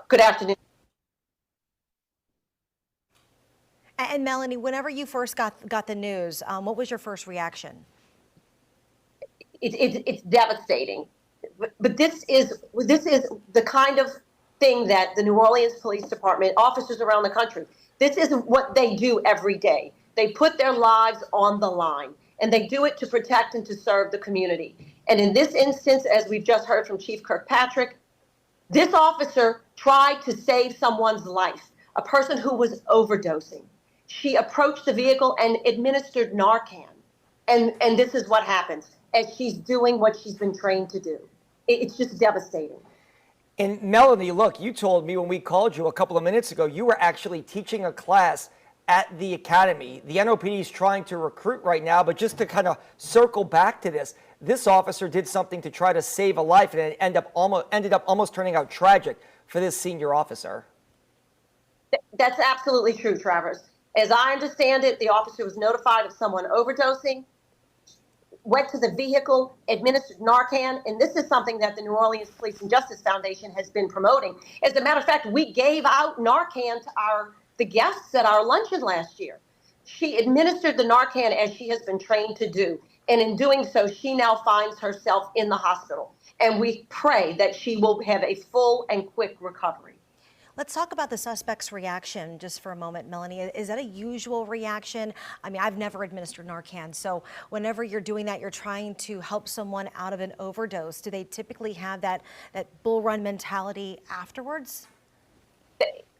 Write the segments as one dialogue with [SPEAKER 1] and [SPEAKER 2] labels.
[SPEAKER 1] Good afternoon.
[SPEAKER 2] And Melanie, whenever you first got the news, what was your first reaction?
[SPEAKER 1] It's devastating, but this is the kind of thing that the New Orleans Police Department, officers around the country, this isn't what they do every day. They put their lives on the line, and they do it to protect and to serve the community. And in this instance, as we've just heard from Chief Kirkpatrick, this officer tried to save someone's life, a person who was overdosing. She approached the vehicle and administered Narcan. And this is what happens as she's doing what she's been trained to do. It's just devastating.
[SPEAKER 3] And Melanie, look, you told me when we called you a couple of minutes ago, you were actually teaching a class at the academy. The NOPD is trying to recruit right now, but just to kind of circle back to this officer did something to try to save a life, and it ended up almost turning out tragic for this senior officer.
[SPEAKER 1] That's absolutely true, Travers. As I understand it, the officer was notified of someone overdosing, went to the vehicle, administered Narcan, and this is something that the New Orleans Police and Justice Foundation has been promoting. As a matter of fact, we gave out Narcan to the guests at our luncheon last year. She administered the Narcan as she has been trained to do, and in doing so, she now finds herself in the hospital. And we pray that she will have a full and quick recovery.
[SPEAKER 2] Let's talk about the suspect's reaction just for a moment, Melanie. Is that a usual reaction? I mean, I've never administered Narcan, so whenever you're doing that, you're trying to help someone out of an overdose. Do they typically have that bull run mentality afterwards?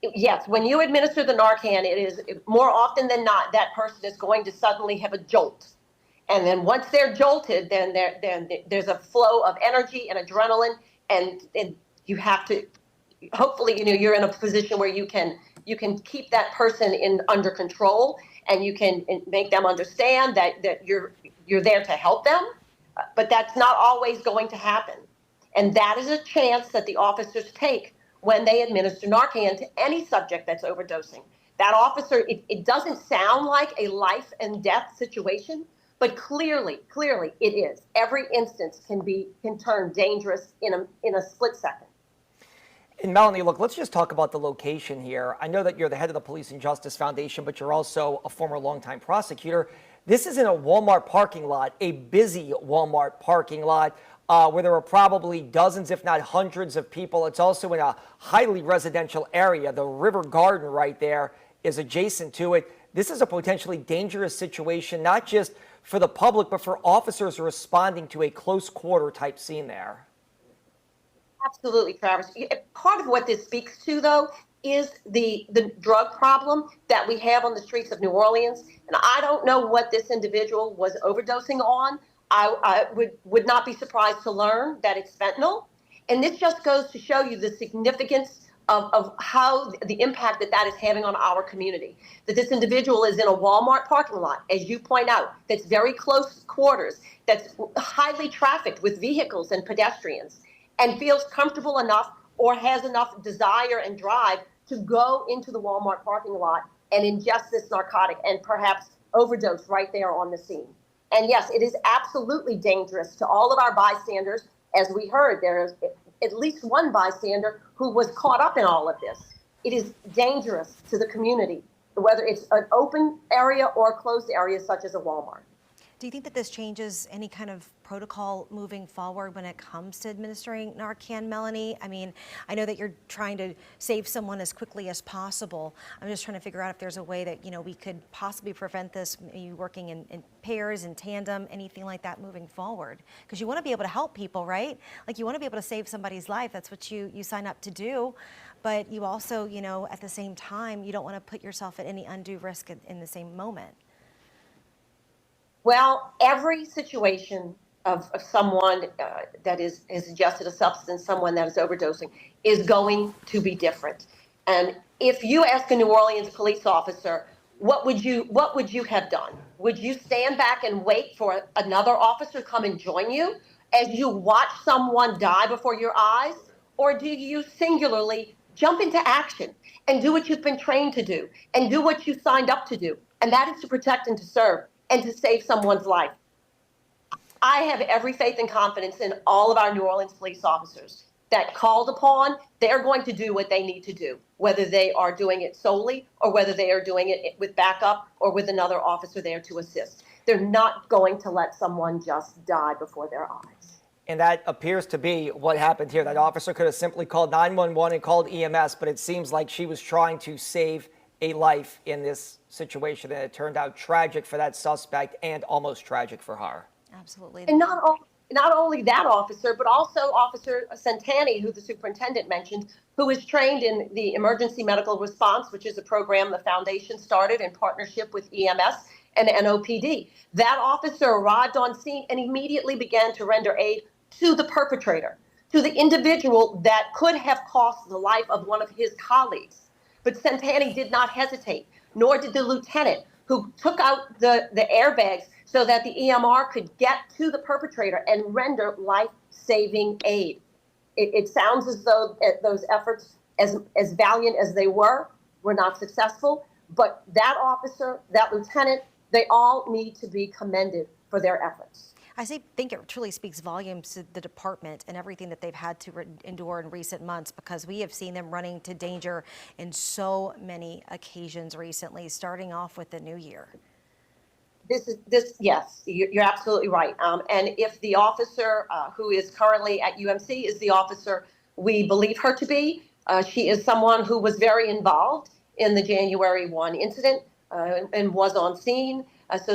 [SPEAKER 1] Yes, when you administer the Narcan, it is more often than not that person is going to suddenly have a jolt. And then once they're jolted, then there's a flow of energy and adrenaline, and you have to, hopefully, you're in a position where you can keep that person under control, and you can make them understand that you're there to help them. But that's not always going to happen, and that is a chance that the officers take when they administer Narcan to any subject that's overdosing. That officer, it doesn't sound like a life and death situation, but clearly it is. Every instance can turn dangerous in a split second.
[SPEAKER 3] And Melanie, look, let's just talk about the location here. I know that you're the head of the Police and Justice Foundation, but you're also a former longtime prosecutor. This is in a Walmart parking lot, a busy Walmart parking lot, where there are probably dozens, if not hundreds of people. It's also in a highly residential area. The River Garden right there is adjacent to it. This is a potentially dangerous situation, not just for the public, but for officers responding to a close quarter type scene there.
[SPEAKER 1] Absolutely, Travis. Part of what this speaks to, though, is the drug problem that we have on the streets of New Orleans. And I don't know what this individual was overdosing on. I would not be surprised to learn that it's fentanyl. And this just goes to show you the significance of how the impact that is having on our community. That this individual is in a Walmart parking lot, as you point out, that's very close quarters, that's highly trafficked with vehicles and pedestrians, and feels comfortable enough or has enough desire and drive to go into the Walmart parking lot and ingest this narcotic and perhaps overdose right there on the scene. And yes, it is absolutely dangerous to all of our bystanders. As we heard, there is at least one bystander who was caught up in all of this. It is dangerous to the community, whether it's an open area or a closed area such as a Walmart.
[SPEAKER 2] Do you think that this changes any kind of protocol moving forward when it comes to administering Narcan, Melanie? I mean, I know that you're trying to save someone as quickly as possible. I'm just trying to figure out if there's a way that, we could possibly prevent this, maybe working in pairs, in tandem, anything like that moving forward. Because you want to be able to help people, right? Like, you want to be able to save somebody's life. That's what you sign up to do. But you also, at the same time, you don't want to put yourself at any undue risk in the same moment.
[SPEAKER 1] Well, every situation of someone that has ingested a substance, someone that is overdosing, is going to be different. And if you ask a New Orleans police officer, what would you have done? Would you stand back and wait for another officer to come and join you as you watch someone die before your eyes? Or do you singularly jump into action and do what you've been trained to do and do what you signed up to do? And that is to protect and to serve and to save someone's life. I have every faith and confidence in all of our New Orleans police officers. that called upon, they're going to do what they need to do, whether they are doing it solely or whether they are doing it with backup or with another officer there to assist. They're not going to let someone just die before their eyes.
[SPEAKER 3] And that appears to be what happened here. That officer could have simply called 911 and called EMS, but it seems like she was trying to save a life in this situation, and it turned out tragic for that suspect and almost tragic for her.
[SPEAKER 2] Absolutely.
[SPEAKER 1] And not only that officer, but also Officer Centani, who the superintendent mentioned, who is trained in the emergency medical response, which is a program the foundation started in partnership with EMS and NOPD. That officer arrived on scene and immediately began to render aid to the perpetrator, to the individual that could have cost the life of one of his colleagues. But Centani did not hesitate, nor did the lieutenant who took out the airbags so that the EMR could get to the perpetrator and render life-saving aid. It sounds as though those efforts, as valiant as they were not successful, but that officer, that lieutenant, they all need to be commended for their efforts.
[SPEAKER 2] I think it truly speaks volumes to the department and everything that they've had to endure in recent months, because we have seen them running to danger in so many occasions recently, starting off with the new year.
[SPEAKER 1] Yes, you're absolutely right. And if the officer who is currently at UMC is the officer we believe her to be, she is someone who was very involved in the January 1 incident and was on scene.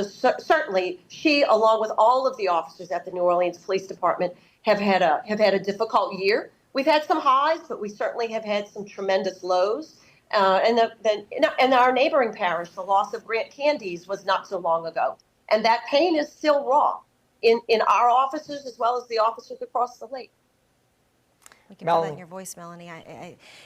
[SPEAKER 1] Certainly, she, along with all of the officers at the New Orleans Police Department, have had a difficult year. We've had some highs, but we certainly have had some tremendous lows. And our neighboring parish, the loss of Grant Candies was not so long ago, and that pain is still raw in our officers as well as the officers across the lake.
[SPEAKER 2] We can feel that in your voice, Melanie.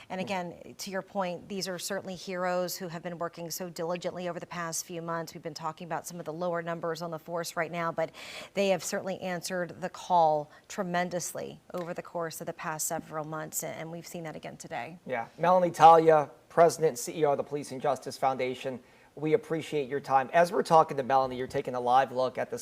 [SPEAKER 2] And again, to your point, these are certainly heroes who have been working so diligently over the past few months. We've been talking about some of the lower numbers on the force right now, but they have certainly answered the call tremendously over the course of the past several months, and we've seen that again today.
[SPEAKER 3] Yeah. Melanie Talia, President and CEO of the Police and Justice Foundation, we appreciate your time. As we're talking to Melanie, you're taking a live look at the